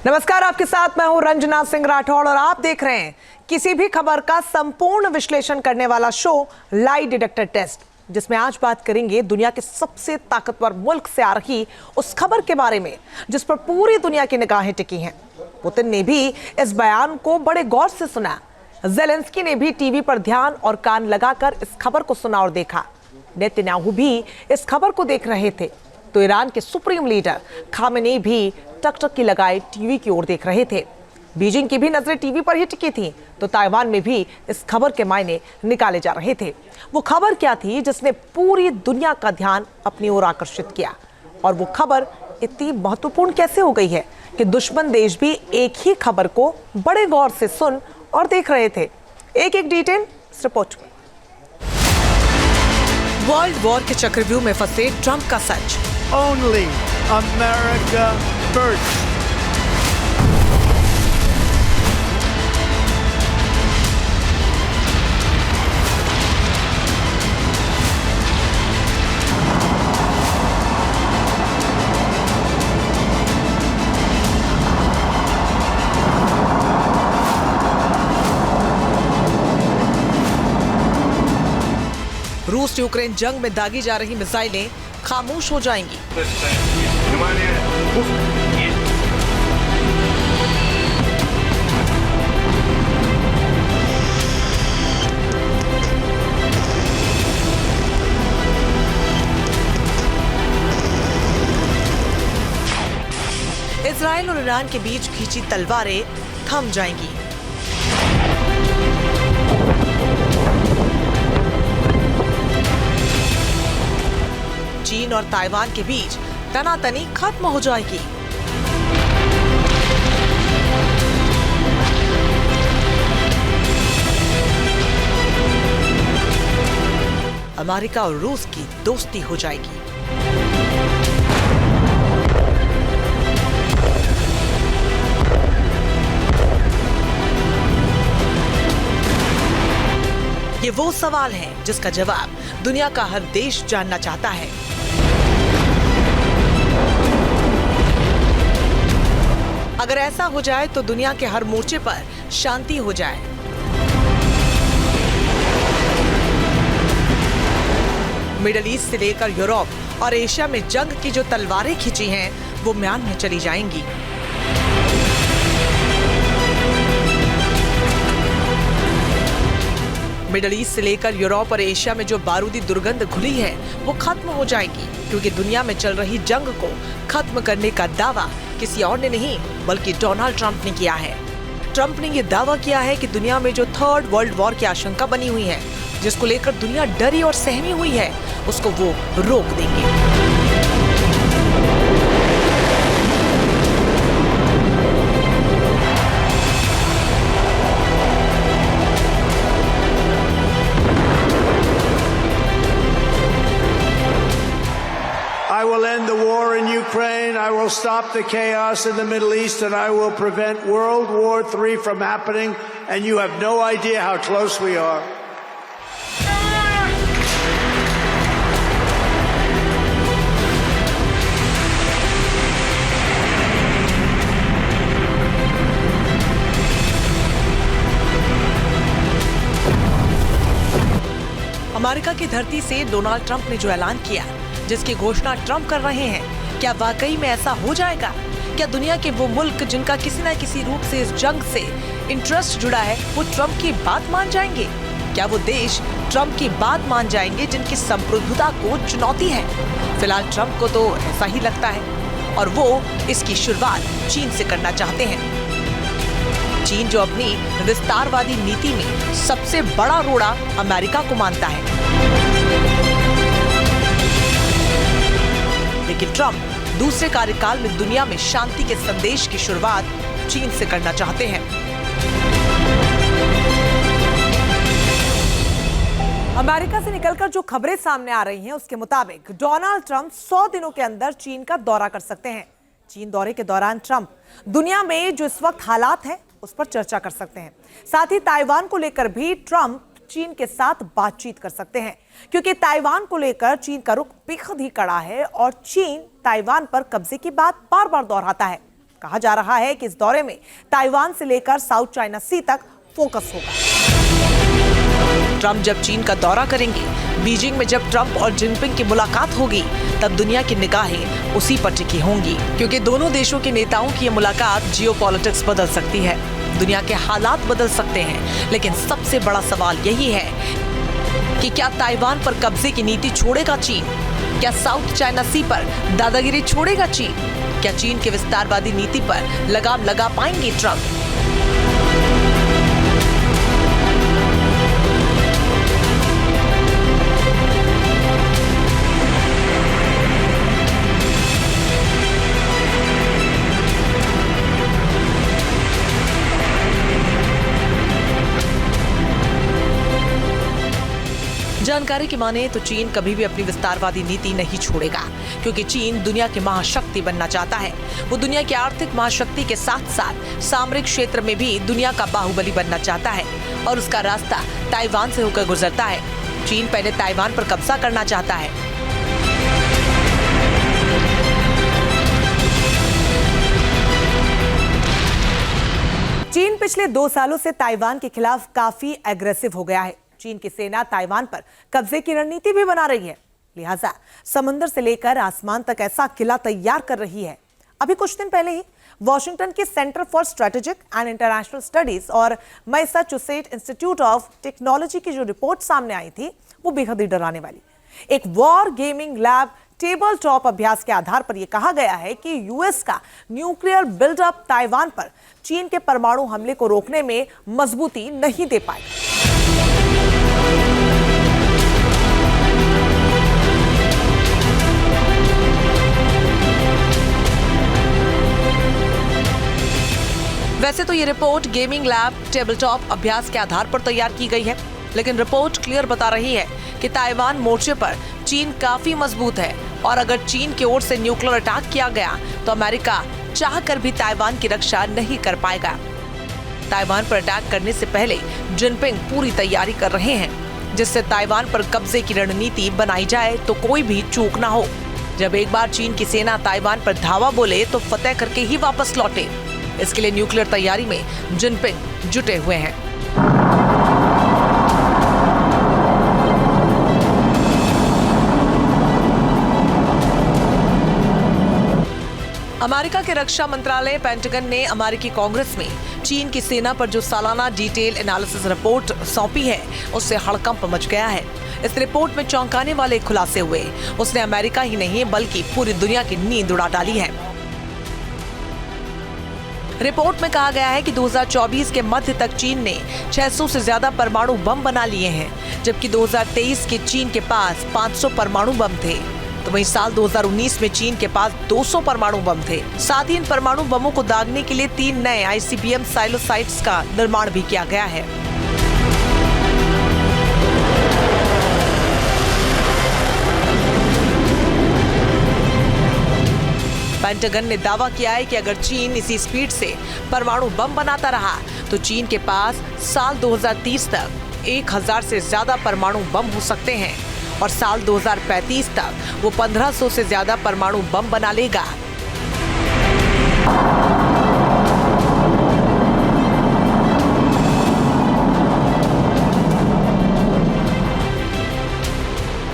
नमस्कार, आपके साथ मैं हूं रंजना सिंह राठौड़ और आप देख रहे हैं किसी भी खबर का संपूर्ण विश्लेषण करने वाला शो लाई डिटेक्टर टेस्ट, जिसमें आज बात करेंगे दुनिया के सबसे ताकतवर मुल्क से आ रही उस खबर के बारे में जिस पर पूरी दुनिया की निगाहें टिकी हैं। पुतिन ने भी इस बयान को बड़े गौर से सुना। जेलेंस्की ने भी टीवी पर ध्यान और कान लगाकर इस खबर को सुना और देखा। नेतन्याहू भी इस खबर को देख रहे थे तो ईरान के सुप्रीम लीडर खामेनी भी टकटकी लगाए टीवी की ओर देख रहे थे। बीजिंग की भी नजरें टीवी पर ही टिकी थीं तो ताइवान में भी इस खबर के मायने निकाले जा रहे थे। वो खबर क्या थी जिसने पूरी दुनिया का ध्यान अपनी ओर आकर्षित किया, और वो खबर इतनी महत्वपूर्ण कैसे हो गई है कि दुश्मन देश भी एक ही खबर को बड़े गौर से सुन और देख रहे थे। एक एक डिटेल इस रिपोर्ट में। वर्ल्ड वॉर के चक्रव्यूह में फंसे ट्रंप का सच। Only America first. रूस यूक्रेन जंग में दागी जा रही मिसाइलें खामोश हो जाएंगी। इजराइल और ईरान के बीच खींची तलवारें थम जाएंगी। चीन और ताइवान के बीच तनातनी खत्म हो जाएगी। अमेरिका और रूस की दोस्ती हो जाएगी। ये वो सवाल है जिसका जवाब दुनिया का हर देश जानना चाहता है। अगर ऐसा हो जाए तो दुनिया के हर मोर्चे पर शांति हो जाए। मिडिल ईस्ट से लेकर यूरोप और एशिया में जंग की जो तलवारें खींची हैं वो म्यान में चली जाएंगी। मिडिल ईस्ट से लेकर यूरोप और एशिया में जो बारूदी दुर्गंध घुली है वो खत्म हो जाएगी, क्योंकि दुनिया में चल रही जंग को खत्म करने का दावा किसी और ने नहीं बल्कि डोनाल्ड ट्रंप ने किया है। ट्रंप ने ये दावा किया है कि दुनिया में जो थर्ड वर्ल्ड वॉर की आशंका बनी हुई है, जिसको लेकर दुनिया डरी और सहमी हुई है, उसको वो रोक देंगे। I will end the war in Ukraine. I will stop the chaos in the Middle East, and I will prevent World War III from happening. And you have no idea how close we are. America की धरती से Donald Trump ने जो ऐलान किया, जिसकी घोषणा Trump कर रहे हैं, क्या वाकई में ऐसा हो जाएगा? क्या दुनिया के वो मुल्क जिनका किसी न किसी रूप से इस जंग से इंटरेस्ट जुड़ा है वो ट्रंप की बात मान जाएंगे? क्या वो देश ट्रंप की बात मान जाएंगे जिनकी संप्रभुता को चुनौती है? फिलहाल ट्रंप को तो ऐसा ही लगता है और वो इसकी शुरुआत चीन से करना चाहते हैं। चीन जो अपनी विस्तारवादी नीति में सबसे बड़ा रोड़ा अमेरिका को मानता है, लेकिन ट्रंप दूसरे कार्यकाल में दुनिया में शांति के संदेश की शुरुआत चीन से करना चाहते हैं। अमेरिका से निकलकर जो खबरें सामने आ रही हैं उसके मुताबिक डोनाल्ड ट्रंप 100 दिनों के अंदर चीन का दौरा कर सकते हैं। चीन दौरे के दौरान ट्रंप दुनिया में जो इस वक्त हालात हैं उस पर चर्चा कर सकते हैं। साथ ही ताइवान को लेकर भी ट्रंप चीन के साथ बातचीत कर सकते हैं, क्योंकि ताइवान को लेकर चीन का रुख बेहद ही कड़ा है और चीन ताइवान पर कब्जे की बात बार बार दोहराता है। कहा जा रहा है कि इस दौरे में ताइवान से लेकर साउथ चाइना सी तक फोकस होगा। ट्रंप जब चीन का दौरा करेंगे, बीजिंग में जब ट्रंप और जिनपिंग की मुलाकात होगी, तब दुनिया की निगाहें उसी पर टिकी होंगी, क्योंकि दोनों देशों के नेताओं की ये मुलाकात जियोपॉलिटिक्स बदल सकती है, दुनिया के हालात बदल सकते हैं। लेकिन सबसे बड़ा सवाल यही है कि क्या ताइवान पर कब्जे की नीति छोड़ेगा चीन? क्या साउथ चाइना सी पर दादागिरी छोड़ेगा चीन? क्या चीन के विस्तारवादी नीति पर लगाम लगा पाएंगे ट्रंप? जानकारी की माने तो चीन कभी भी अपनी विस्तारवादी नीति नहीं छोड़ेगा, क्योंकि चीन दुनिया की महाशक्ति बनना चाहता है। वो दुनिया की आर्थिक महाशक्ति के साथ साथ सामरिक क्षेत्र में भी दुनिया का बाहुबली बनना चाहता है, और उसका रास्ता ताइवान से होकर गुजरता है। चीन पहले ताइवान पर कब्जा करना चाहता है। चीन पिछले 2 सालों से ताइवान के खिलाफ काफी एग्रेसिव हो गया है। चीन की सेना ताइवान पर कब्जे की रणनीति भी बना रही है, लिहाजा समुद्र से लेकर आसमान तक ऐसा किला तैयार कर रही है। अभी कुछ दिन पहले ही वॉशिंगटन के centre for strategic and international studies और मैसाचुसेट्स इंस्टीट्यूट ऑफ टेक्नोलॉजी की जो रिपोर्ट सामने आई थी, वो बेहद ही डराने वाली। एक war gaming lab table top अभ्यास के आधार पर यह कहा गया है कि यूएस का न्यूक्लियर बिल्डअप ताइवान पर चीन के परमाणु हमले को रोकने में मजबूती नहीं दे पाएगा। वैसे तो ये report gaming lab table top अभ्यास के आधार पर तैयार की गई है, लेकिन रिपोर्ट क्लियर बता रही है कि ताइवान मोर्चे पर चीन काफी मजबूत है, और अगर चीन की ओर से न्यूक्लियर अटैक किया गया तो अमेरिका चाहकर भी ताइवान की रक्षा नहीं कर पाएगा। ताइवान पर अटैक करने से पहले जिनपिंग पूरी तैयारी कर रहे हैं, जिससे ताइवान पर कब्जे की रणनीति बनाई जाए तो कोई भी चूक ना हो। जब एक बार चीन की सेना ताइवान पर धावा बोले तो फतेह करके ही वापस लौटे। इसके लिए न्यूक्लियर तैयारी में जिनपिंग जुटे हुए हैं। अमेरिका के रक्षा मंत्रालय पेंटागन ने अमेरिकी कांग्रेस में चीन की सेना पर जो सालाना डिटेल एनालिसिस रिपोर्ट सौंपी है, उससे हड़कंप मच गया है। इस रिपोर्ट में चौंकाने वाले खुलासे हुए। उसने अमेरिका ही नहीं बल्कि पूरी दुनिया की नींद उड़ा डाली है। रिपोर्ट में कहा गया है कि 2024 के मध्य तक चीन ने 600 से ज्यादा परमाणु बम बना लिए हैं, जबकि 2023 के चीन के पास 500 परमाणु बम थे। तो वहीं साल 2019 में चीन के पास 200 परमाणु बम थे। साथ ही इन परमाणु बमों को दागने के लिए 3 नए आईसीबीएम साइलो साइट्स का निर्माण भी किया गया है। पेंटागन ने दावा किया है कि अगर चीन इसी स्पीड से परमाणु बम बनाता रहा तो चीन के पास साल 2030 तक 1000 से ज्यादा परमाणु बम हो सकते हैं, और साल 2035 तक वो 1500 से ज्यादा परमाणु बम बना लेगा।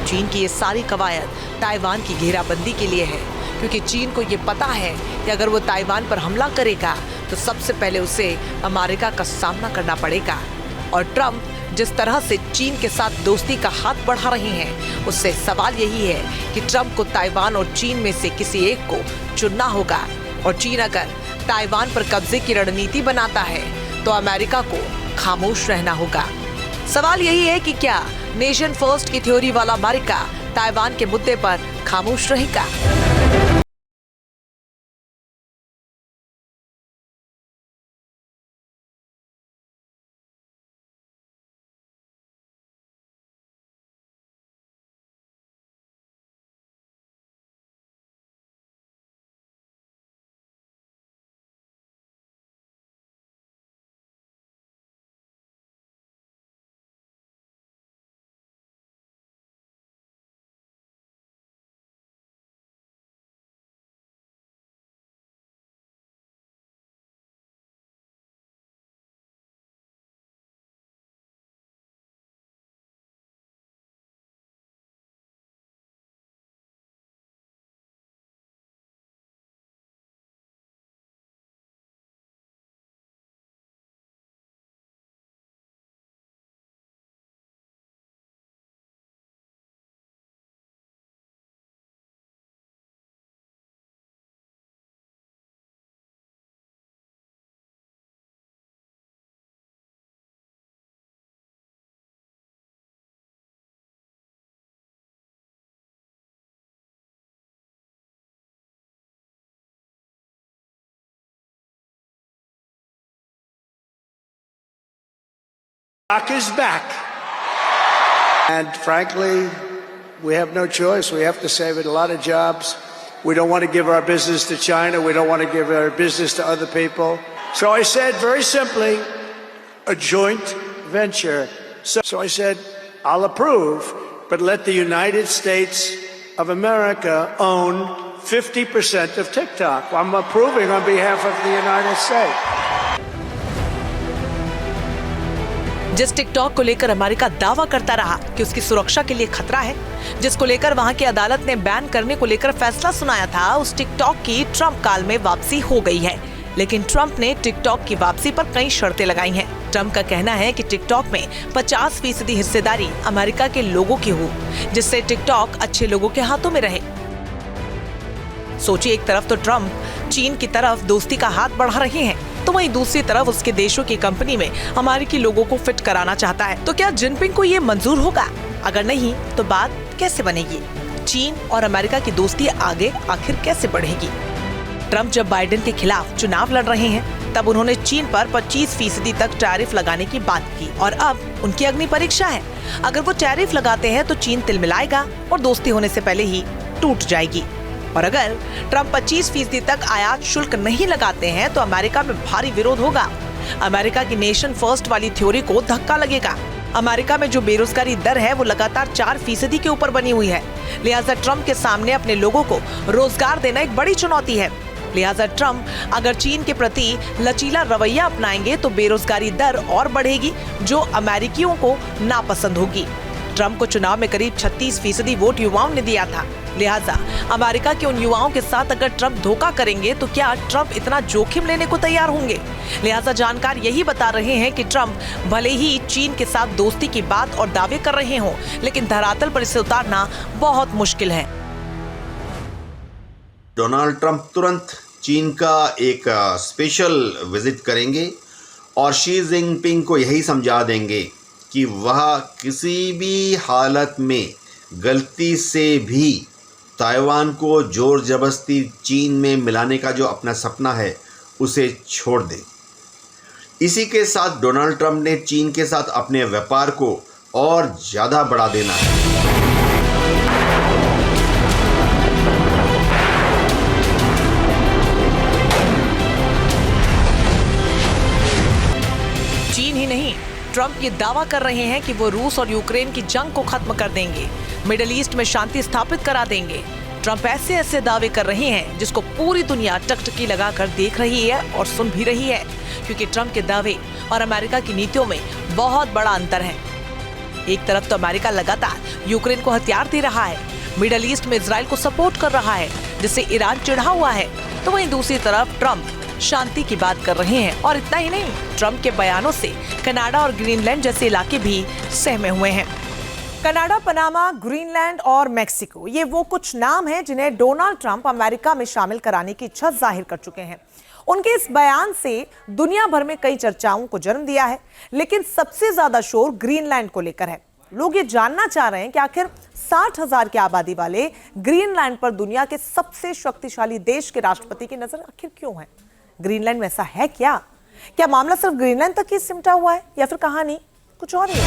चीन की ये सारी कवायद ताइवान की घेराबंदी के लिए है, क्योंकि चीन को ये पता है कि अगर वो ताइवान पर हमला करेगा तो सबसे पहले उसे अमेरिका का सामना करना पड़ेगा। और ट्रंप जिस तरह से चीन के साथ दोस्ती का हाथ बढ़ा रहे हैं, उससे सवाल यही है कि ट्रंप को ताइवान और चीन में से किसी एक को चुनना होगा। और चीन अगर ताइवान पर कब्जे की रणनीति बनाता है तो अमेरिका को खामोश रहना होगा। सवाल यही है कि क्या नेशन फर्स्ट की थ्योरी वाला अमेरिका ताइवान के मुद्दे पर खामोश रहेगा? Iraq is back. And frankly, we have no choice. We have to save it. A lot of jobs. We don't want to give our business to China. We don't want to give our business to other people. So I said very simply, a joint venture. So I said, I'll approve, but let the United States of America own 50% of TikTok. I'm approving on behalf of the United States. जिस TikTok को लेकर America दावा करता रहा कि उसकी सुरक्षा के लिए खतरा है, जिसको लेकर वहां की अदालत ने बैन करने को लेकर फैसला सुनाया था, उस टिकटॉक की ट्रंप काल में वापसी हो गई है। लेकिन ट्रंप ने टिकटॉक की वापसी पर कई शर्तें लगाई हैं। ट्रंप का कहना है कि टिकटॉक में 50% हिस्सेदारी अमेरिका के लोगों की हो, जिससे टिकटॉक अच्छे लोगों के हाथों में रहे। सोचिए, एक तरफ तो ट्रंप चीन की तरफ दोस्ती का हाथ बढ़ा रहे हैं, तो वहीं दूसरी तरफ उसके देशों की कंपनी में अमेरिकी लोगों को फिट कराना चाहता है। तो क्या जिनपिंग को ये मंजूर होगा? अगर नहीं तो बात कैसे बनेगी? चीन और अमेरिका की दोस्ती आगे आखिर कैसे बढ़ेगी? ट्रंप जब बाइडेन के खिलाफ चुनाव लड़ रहे हैं, तब उन्होंने चीन पर 25% तक टैरिफ लगाने की बात की और अब उनकी अग्नि परीक्षा है। अगर वो टैरिफ लगाते हैं तो चीन तिलमिलाएगा और दोस्ती होने से पहले ही टूट जाएगी। और अगर ट्रंप 25% तक आयात शुल्क नहीं लगाते हैं तो अमेरिका में भारी विरोध होगा। अमेरिका की नेशन फर्स्ट वाली थ्योरी को धक्का लगेगा। अमेरिका में जो बेरोजगारी दर है वो लगातार 4% के ऊपर बनी हुई है। लिहाजा ट्रंप के सामने अपने लोगों को रोजगार देना एक बड़ी चुनौती है। लिहाजा ट्रंप अगर चीन के प्रति लचीला रवैया अपनाएंगे तो बेरोजगारी दर और बढ़ेगी, जो अमेरिकियों को नापसंद होगी। ट्रंप को चुनाव में करीब 36% वोट युवाओं ने दिया था। लिहाजा अमेरिका के उन युवाओं के साथ अगर ट्रंप धोखा करेंगे तो क्या ट्रंप इतना जोखिम लेने को तैयार होंगे? लिहाजा जानकार यही बता रहे हैं कि ट्रंप भले ही चीन के साथ दोस्ती की बात और दावे कर रहे हों, लेकिन धरातल पर इसे उतारना बहुत मुश्किल है। डोनाल्ड ट्रंप तुरंत चीन का एक स्पेशल विजिट करेंगे और शी जिनपिंग को यही समझा देंगे कि वह किसी भी हालत में गलती से भी ताइवान को जोर जबरदस्ती चीन में मिलाने का जो अपना सपना है उसे छोड़ दें। इसी के साथ डोनाल्ड ट्रंप ने चीन के साथ अपने व्यापार को और ज़्यादा बढ़ा देना है। चीन ही नहीं, ट्रंप ये दावा कर रहे हैं कि वो रूस और यूक्रेन की जंग को खत्म कर देंगे, मिडिल ईस्ट में शांति स्थापित करा देंगे। ट्रंप ऐसे ऐसे दावे कर रहे हैं जिसको पूरी दुनिया टकटकी लगाकर देख रही है और सुन भी रही है, क्योंकि ट्रंप के दावे और अमेरिका की नीतियों में बहुत बड़ा अंतर है। एक तरफ तो अमेरिका लगातार यूक्रेन को हथियार दे रहा है, मिडिल ईस्ट में इजराइल को सपोर्ट कर रहा है, जिससे ईरान चिढ़ा हुआ है, तो वहीं दूसरी तरफ ट्रंप शांति की बात कर रहे हैं। और इतना ही नहीं, ट्रंप के बयानों से कनाडा और ग्रीनलैंड जैसे इलाके भी सहमे हुए हैं। कनाडा, पनामा, ग्रीनलैंड और मेक्सिको, ये वो कुछ नाम हैं जिन्हें डोनाल्ड ट्रंप अमेरिका में शामिल कराने की इच्छा जाहिर कर चुके हैं। उनके इस बयान से दुनिया भर में कई चर्चाओं को जन्म दिया है, लेकिन सबसे ज्यादा शोर ग्रीनलैंड को लेकर है। लोग ये जानना चाह रहे हैं कि आखिर 60,000 की आबादी वाले ग्रीनलैंड पर दुनिया के सबसे शक्तिशाली देश के राष्ट्रपति की नजर आखिर क्यों है? ग्रीनलैंड में ऐसा है क्या? क्या मामला सिर्फ ग्रीनलैंड तक ही सिमटा हुआ है या फिर कहानी कुछ और है?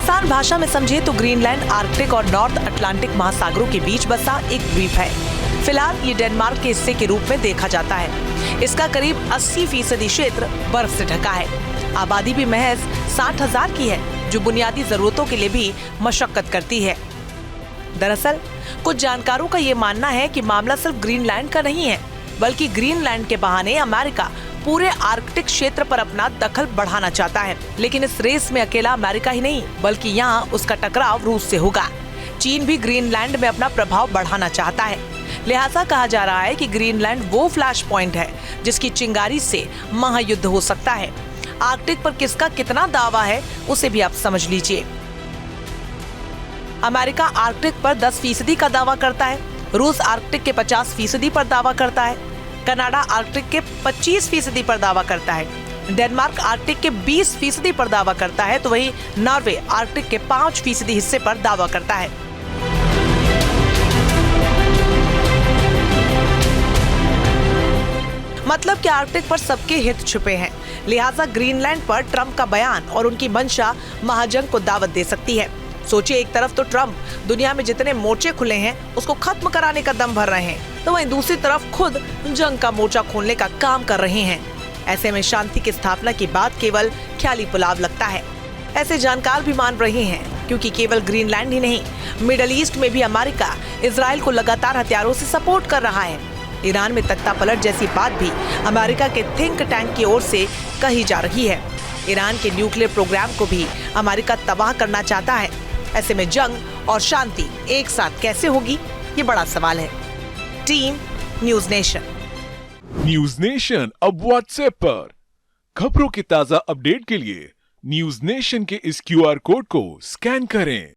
आसान भाषा में समझे तो ग्रीनलैंड आर्कटिक और नॉर्थ अटलांटिक महासागरों के बीच बसा एक द्वीप है। फिलहाल ये डेनमार्क के हिस्से के रूप में देखा जाता है। इसका करीब 80% क्षेत्र बर्फ से ढका है। आबादी भी महज 60,000 की है, जो बुनियादी जरूरतों के लिए भी मशक्कत करती है। दरअसल कुछ जानकारों का ये मानना है कि मामला सिर्फ ग्रीनलैंड का नहीं है, बल्कि ग्रीनलैंड के बहाने अमेरिका पूरे आर्कटिक क्षेत्र पर अपना दखल बढ़ाना चाहता है। लेकिन इस रेस में अकेला अमेरिका ही नहीं, बल्कि यहाँ उसका टकराव रूस से होगा। चीन भी ग्रीनलैंड में अपना प्रभाव बढ़ाना चाहता है। लिहाजा कहा जा रहा है कि ग्रीनलैंड वो फ्लैश पॉइंट है जिसकी चिंगारी से महायुद्ध हो सकता है। आर्कटिक पर किसका कितना दावा है उसे भी आप समझ लीजिए। अमेरिका आर्कटिक पर 10% का दावा करता है, रूस आर्कटिक के 50% पर दावा करता है, कनाडा आर्कटिक के 25% पर दावा करता है, डेनमार्क आर्कटिक के 20% पर दावा करता है, तो वहीं नॉर्वे आर्कटिक के 5% हिस्से पर दावा करता है। मतलब कि आर्कटिक पर सबके हित छुपे हैं, लिहाजा ग्रीनलैंड पर ट्रंप का बयान और उनकी मंशा महाजंग को दावत दे सकती है। सोचिए, एक तरफ तो ट्रंप दुनिया में जितने मोर्चे खुले हैं उसको खत्म कराने का दम भर रहे हैं, तो वहीं दूसरी तरफ खुद जंग का मोर्चा खोलने का काम कर रहे हैं। ऐसे में शांति की स्थापना की बात केवल ख्याली पुलाव लगता है, ऐसे जानकार भी मान रहे हैं, क्योंकि केवल ग्रीनलैंड ही नहीं, मिडल ईस्ट में भी अमेरिका इजराइल को लगातार हथियारों से सपोर्ट कर रहा है। ईरान में तख्ता पलट जैसी बात भी अमेरिका के थिंक टैंक की ओर से कही जा रही है। ईरान के न्यूक्लियर प्रोग्राम को भी अमेरिका तबाह करना चाहता है। ऐसे में जंग और शांति एक साथ कैसे होगी, ये बड़ा सवाल है। Team news nation. News nation अब व्हाट्सएप पर खबरों के ताजा अपडेट के लिए न्यूज नेशन के इस QR कोड को स्कैन करें।